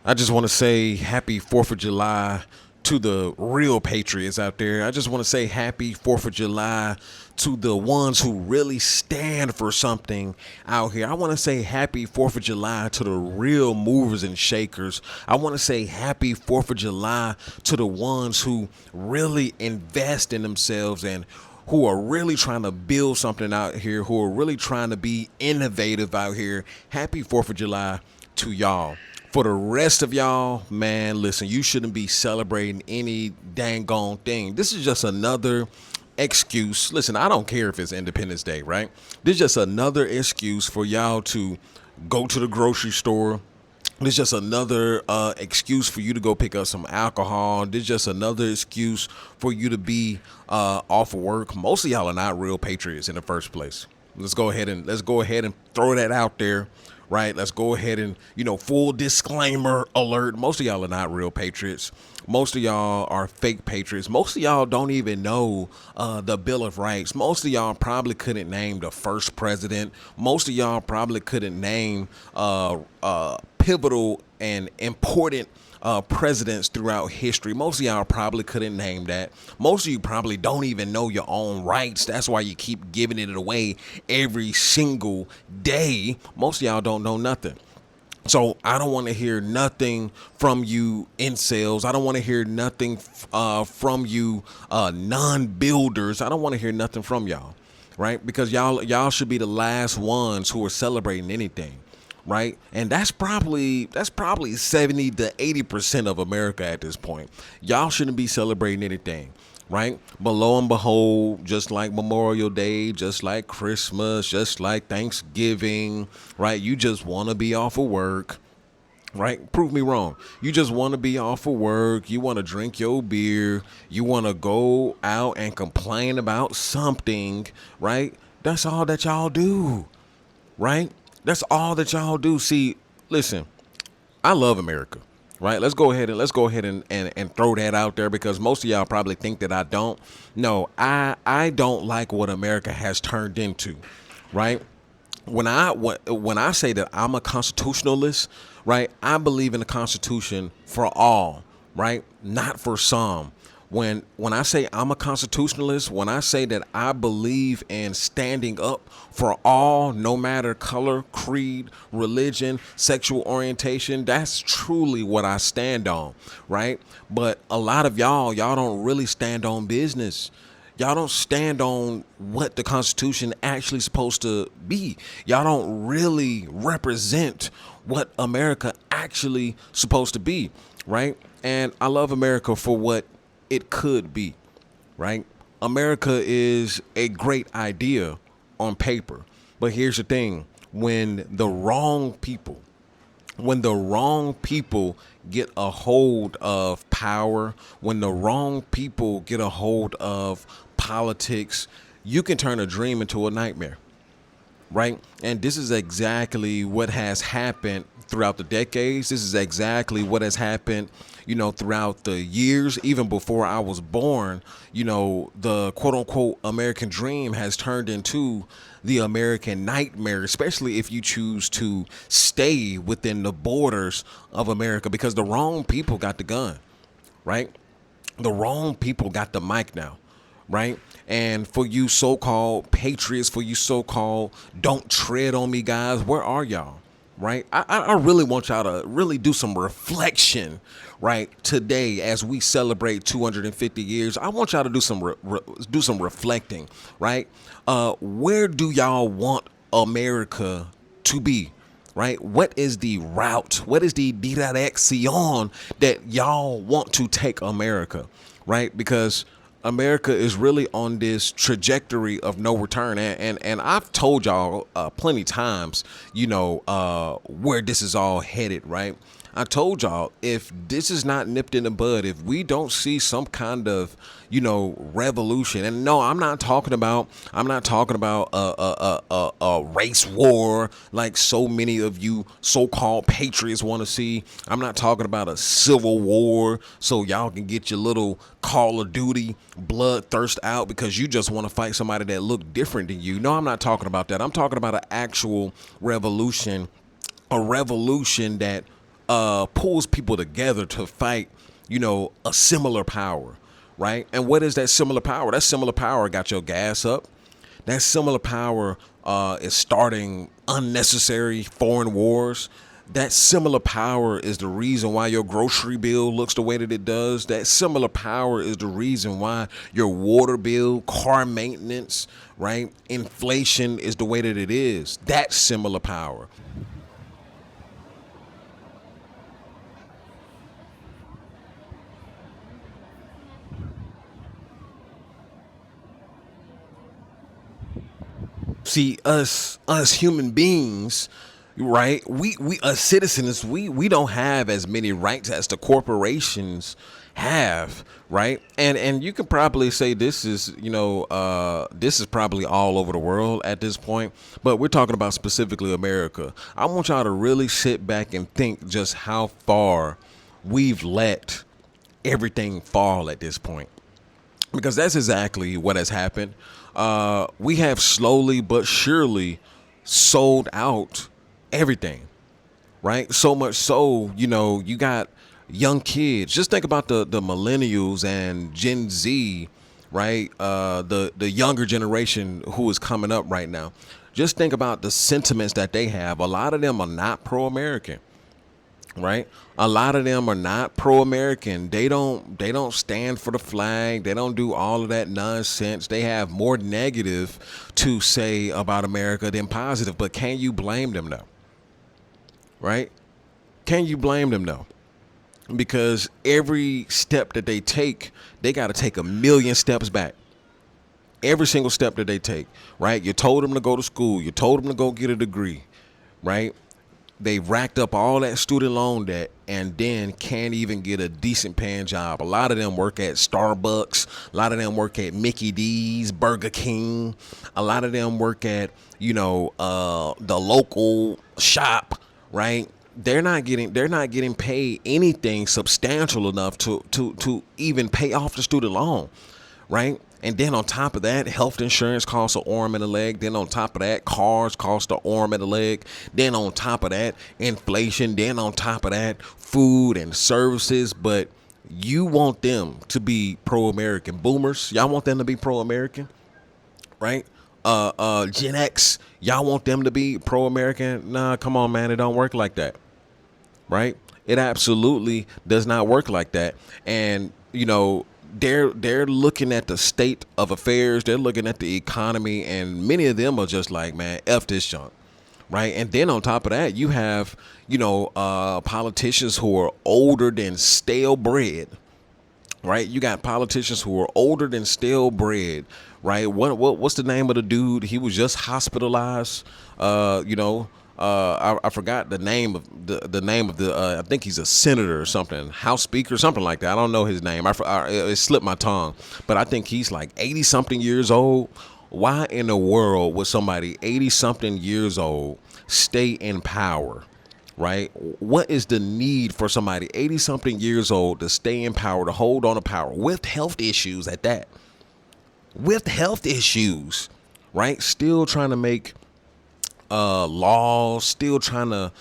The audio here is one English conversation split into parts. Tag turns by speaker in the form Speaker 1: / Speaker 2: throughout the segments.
Speaker 1: I just want to say happy 4th of July to the real patriots out there. I just want to say happy 4th of July to the ones who really stand for something out here. I want to say happy 4th of July to the real movers and shakers. I want to say happy 4th of July to the ones who really invest in themselves and who are really trying to build something out here, who are really trying to be innovative out here. Happy 4th of July to y'all. For the rest of y'all, man, listen, you shouldn't be celebrating any dang gone thing. This is just another excuse. Listen, I don't care if it's Independence Day, right? This is just another excuse for y'all to go to the grocery store. This is just another excuse for you to go pick up some alcohol. This is just another excuse for you to be off of work. Most of y'all are not real patriots in the first place. Let's go ahead and throw that out there, right? Let's go ahead and, full disclaimer alert. Most of y'all are not real patriots. Most of y'all are fake patriots. Most of y'all don't even know the Bill of Rights. Most of y'all probably couldn't name the first president. Most of y'all probably couldn't name pivotal and important presidents throughout history. Most of y'all probably couldn't name that. Most of you probably don't even know your own rights. That's why you keep giving it away every single day. Most of y'all don't know nothing. So I don't want to hear nothing from you incels. I don't want to hear nothing from you non-builders. I don't want to hear nothing from y'all, right? Because y'all should be the last ones who are celebrating anything, right? And that's probably 70 to 80% of America at this point. Y'all shouldn't be celebrating anything, right? But lo and behold, just like Memorial Day, just like Christmas, just like Thanksgiving, right? You just want to be off of work, right? Prove me wrong. You just want to be off of work. You want to drink your beer. You want to go out and complain about something, right? That's all that y'all do, right? That's all that y'all do. See, listen, I love America, right? Let's go ahead and throw that out there because most of y'all probably think that I don't. No, I don't like what America has turned into, right? When I say that I'm a constitutionalist, right? I believe in the Constitution for all, right? Not for some. When I say I'm a constitutionalist, when I say that I believe in standing up for all, no matter color, creed, religion, sexual orientation, that's truly what I stand on, right? But a lot of y'all don't really stand on business. Y'all don't stand on what the Constitution actually supposed to be. Y'all don't really represent what America actually supposed to be, right? And I love America for what it could be, right? America is a great idea on paper. But here's the thing, when the wrong people get a hold of power, when the wrong people get a hold of politics, you can turn a dream into a nightmare, right? And this is exactly what has happened throughout the decades. This is exactly what has happened, throughout the years, even before I was born. The quote unquote American dream has turned into the American nightmare, especially if you choose to stay within the borders of America, because the wrong people got the gun, right? The wrong people got the mic now, right? And for you so-called patriots, for you so-called don't tread on me guys, where are y'all? Right? I really want y'all to really do some reflection, right? Today, as we celebrate 250 years, I want y'all to do some reflecting, right? Where do y'all want America to be? Right? What is the route? What is the direction that y'all want to take America? Right? Because America is really on this trajectory of no return, and I've told y'all plenty times, where this is all headed, right? I told y'all, if this is not nipped in the bud, if we don't see some kind of, revolution, and no, I'm not talking about a race war like so many of you so-called patriots want to see. I'm not talking about a civil war so y'all can get your little Call of Duty bloodthirst out because you just want to fight somebody that look different than you. No, I'm not talking about that. I'm talking about an actual revolution, a revolution that pulls people together to fight, a similar power, right? And what is that similar power? That similar power got your gas up. That similar power is starting unnecessary foreign wars. That similar power is the reason why your grocery bill looks the way that it does. That similar power is the reason why your water bill, car maintenance, right? Inflation is the way that it is. That similar power. See, us human beings, right? We us citizens, we don't have as many rights as the corporations have, right? And you can probably say this is, this is probably all over the world at this point, but we're talking about specifically America. I want y'all to really sit back and think just how far we've let everything fall at this point, because that's exactly what has happened. We have slowly but surely sold out everything, right? So much so, you got young kids. Just think about the millennials and Gen Z, right? The younger generation who is coming up right now. Just think about the sentiments that they have. A lot of them are not pro-American, right? A lot of them are not pro-American. They don't stand for the flag. They don't do all of that nonsense. They have more negative to say about America than positive. But can you blame them though? Right? Can you blame them though? Because every step that they take, they got to take a million steps back. Every single step that they take, right? You told them to go to school. You told them to go get a degree, right? They racked up all that student loan debt and then can't even get a decent paying job. A lot of them work at Starbucks. A lot of them work at Mickey D's, Burger King. A lot of them work at, the local shop, right? They're not getting paid anything substantial enough to even pay off the student loan, right? And then on top of that, health insurance costs an arm and a leg. Then on top of that, cars cost an arm and a leg. Then on top of that, inflation. Then on top of that, food and services. But you want them to be pro-American. Boomers, y'all want them to be pro-American, right? Gen X, y'all want them to be pro-American? Nah, come on, man. It don't work like that, right? It absolutely does not work like that. And, they're looking at the state of affairs. They're looking at the economy, and many of them are just like, man, F this junk, right? And then on top of that, you have, politicians who are older than stale bread, right? You got politicians who are older than stale bread, right? What's the name of the dude? He was just hospitalized, I forgot the name of the name of the. I think he's a senator or something, House Speaker, something like that. I don't know his name. It slipped my tongue, but I think he's like 80 something years old. Why in the world would somebody 80 something years old stay in power? Right? What is the need for somebody 80 something years old to stay in power, to hold on to power with health issues at that? With health issues, right? Still trying to make laws, still trying to,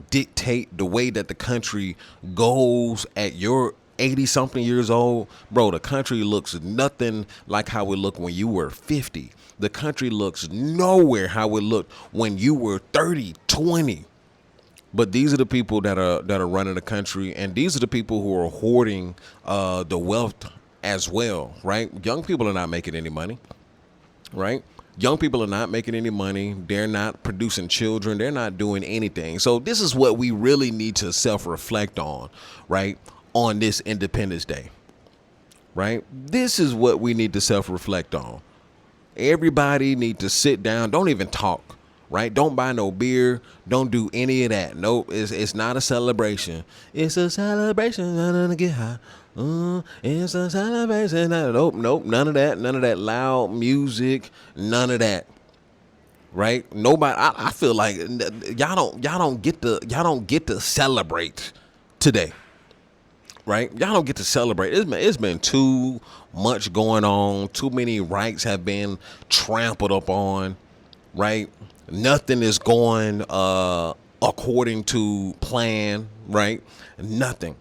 Speaker 1: dictate the way that the country goes at your 80 something years old. Bro, the country looks nothing like how it looked when you were 50. The country looks nowhere how it looked when you were 30, 20. But these are the people that are running the country, and these are the people who are hoarding the wealth as well, right? Young people are not making any money, right? Young people are not making any money. They're not producing children. They're not doing anything. So this is what we really need to self-reflect on, right? On this Independence Day, right? This is what we need to self-reflect on. Everybody need to sit down. Don't even talk, right? Don't buy no beer. Don't do any of that. Nope, it's not a celebration. It's a celebration. To get high. It's a celebration. Nope, none of that. None of that loud music. None of that. Right? Nobody. I feel like y'all don't get to celebrate today. Right? Y'all don't get to celebrate. It's been too much going on. Too many rights have been trampled upon. Right? Nothing is going according to plan, right? Nothing.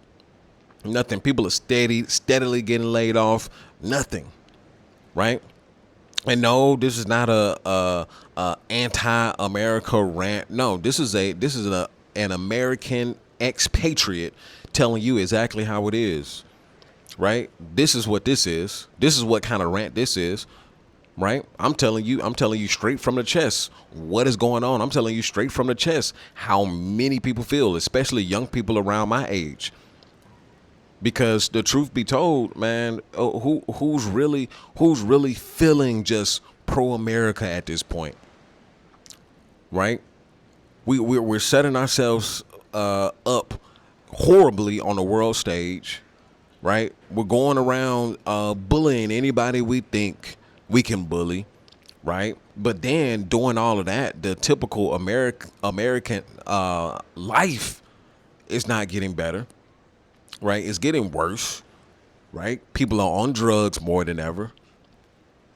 Speaker 1: Nothing. People are steadily getting laid off. Nothing, right? And no, this is not a anti-America rant. No, this is an American expatriate telling you exactly how it is, right? This is what this is. This is what kind of rant this is, right? I'm telling you straight from the chest what is going on. I'm telling you straight from the chest how many people feel, especially young people around my age. Because the truth be told, man, who's really feeling just pro America at this point, right? We're setting ourselves up horribly on the world stage, right? We're going around bullying anybody we think we can bully, right? But then doing all of that, the typical American life is not getting better, right? It's getting worse, right? People are on drugs more than ever.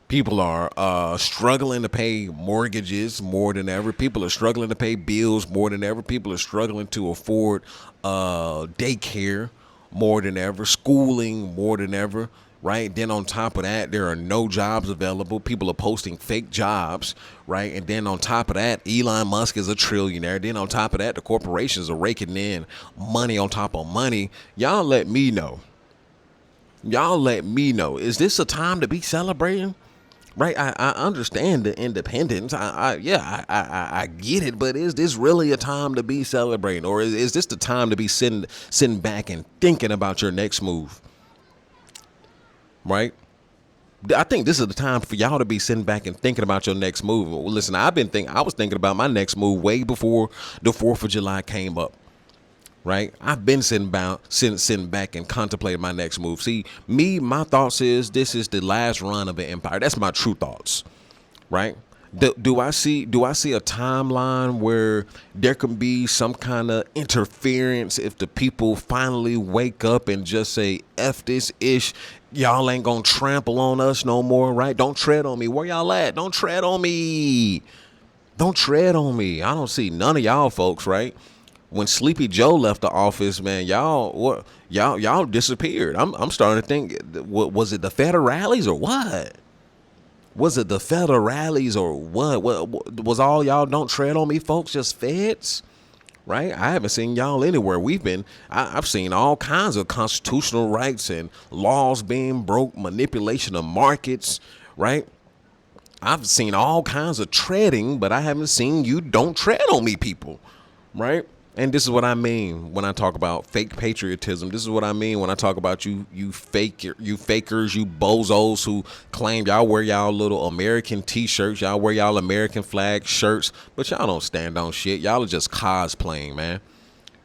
Speaker 1: People are struggling to pay mortgages more than ever. People are struggling to pay bills more than ever. People are struggling to afford daycare more than ever, schooling more than ever, right? Then on top of that, there are no jobs available. People are posting fake jobs, right? And then on top of that, Elon Musk is a trillionaire. Then on top of that, the corporations are raking in money on top of money. Y'all let me know. Y'all let me know. Is this a time to be celebrating? Right, I understand the independence. I get it, but is this really a time to be celebrating, or is this the time to be sitting back and thinking about your next move? Right, I think this is the time for y'all to be sitting back and thinking about your next move. Well, listen, I was thinking about my next move way before the 4th of July came up. Right, I've been sitting back and contemplating my next move. See, my thoughts is this is the last run of an empire. That's my true thoughts. Right? Do I see a timeline where there can be some kind of interference if the people finally wake up and just say F this ish, y'all ain't gonna trample on us no more, right? Don't tread on me. Where y'all at? Don't tread on me. Don't tread on me. I don't see none of y'all folks, right? When Sleepy Joe left the office, man, y'all disappeared. I'm starting to think, what was it, the federales or what? Was it the federales or what was all y'all don't tread on me folks just feds? Right? I haven't seen y'all anywhere. I've seen all kinds of constitutional rights and laws being broke, manipulation of markets, right? I've seen all kinds of treading, but I haven't seen you don't tread on me people, right? And this is what I mean when I talk about fake patriotism. This is what I mean when I talk about you fakers, you bozos who claim y'all wear y'all little American t-shirts, y'all wear y'all American flag shirts, but y'all don't stand on shit. Y'all are just cosplaying, man.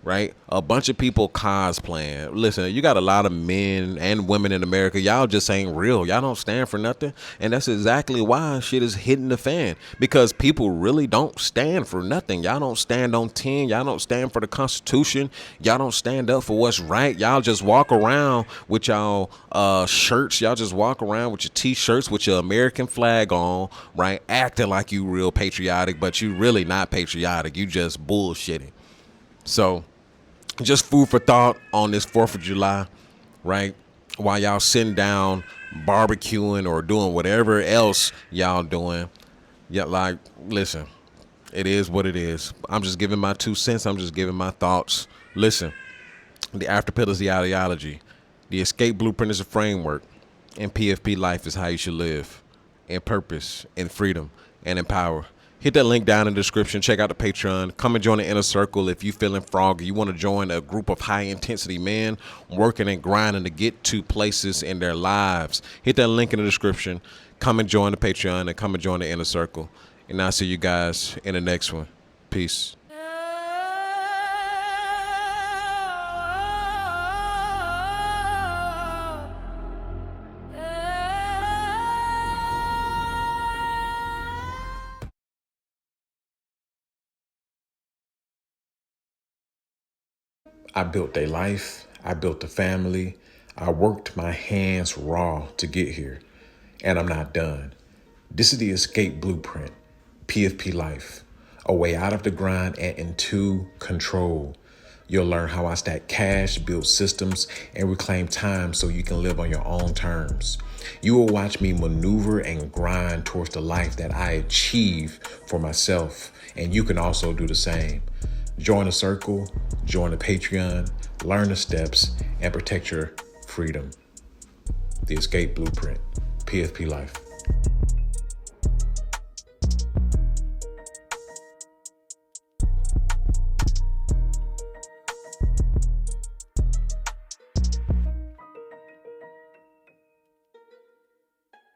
Speaker 1: Right? A bunch of people cosplaying. Listen, you got a lot of men and women in America. Y'all just ain't real. Y'all don't stand for nothing. And that's exactly why shit is hitting the fan. Because people really don't stand for nothing. Y'all don't stand on 10. Y'all don't stand for the Constitution. Y'all don't stand up for what's right. Y'all just walk around with y'all shirts. Y'all just walk around with your t-shirts with your American flag on, right? Acting like you real patriotic, but you really not patriotic. You just bullshitting. So, just food for thought on this 4th of July, right? While y'all sitting down, barbecuing or doing whatever else y'all doing. Yeah, like, listen, it is what it is. I'm just giving my 2 cents. I'm just giving my thoughts. Listen, the after pill is the ideology. The escape blueprint is a framework. And PFP life is how you should live. In purpose, in freedom, and in power. Hit that link down in the description. Check out the Patreon. Come and join the inner circle if you feeling froggy. You want to join a group of high intensity men working and grinding to get to places in their lives. Hit that link in the description. Come and join the Patreon and come and join the inner circle. And I'll see you guys in the next one. Peace. I built a life. I built a family. I worked my hands raw to get here. And I'm not done. This is the escape blueprint. PFP life. a way out of the grind and into control. You'll learn how I stack cash, build systems, and reclaim time so you can live on your own terms. You will watch me maneuver and grind towards the life that I achieve for myself, and you can also do the same. Join the circle, join the Patreon, learn the steps, and protect your freedom. The Escape Blueprint. PFP Life.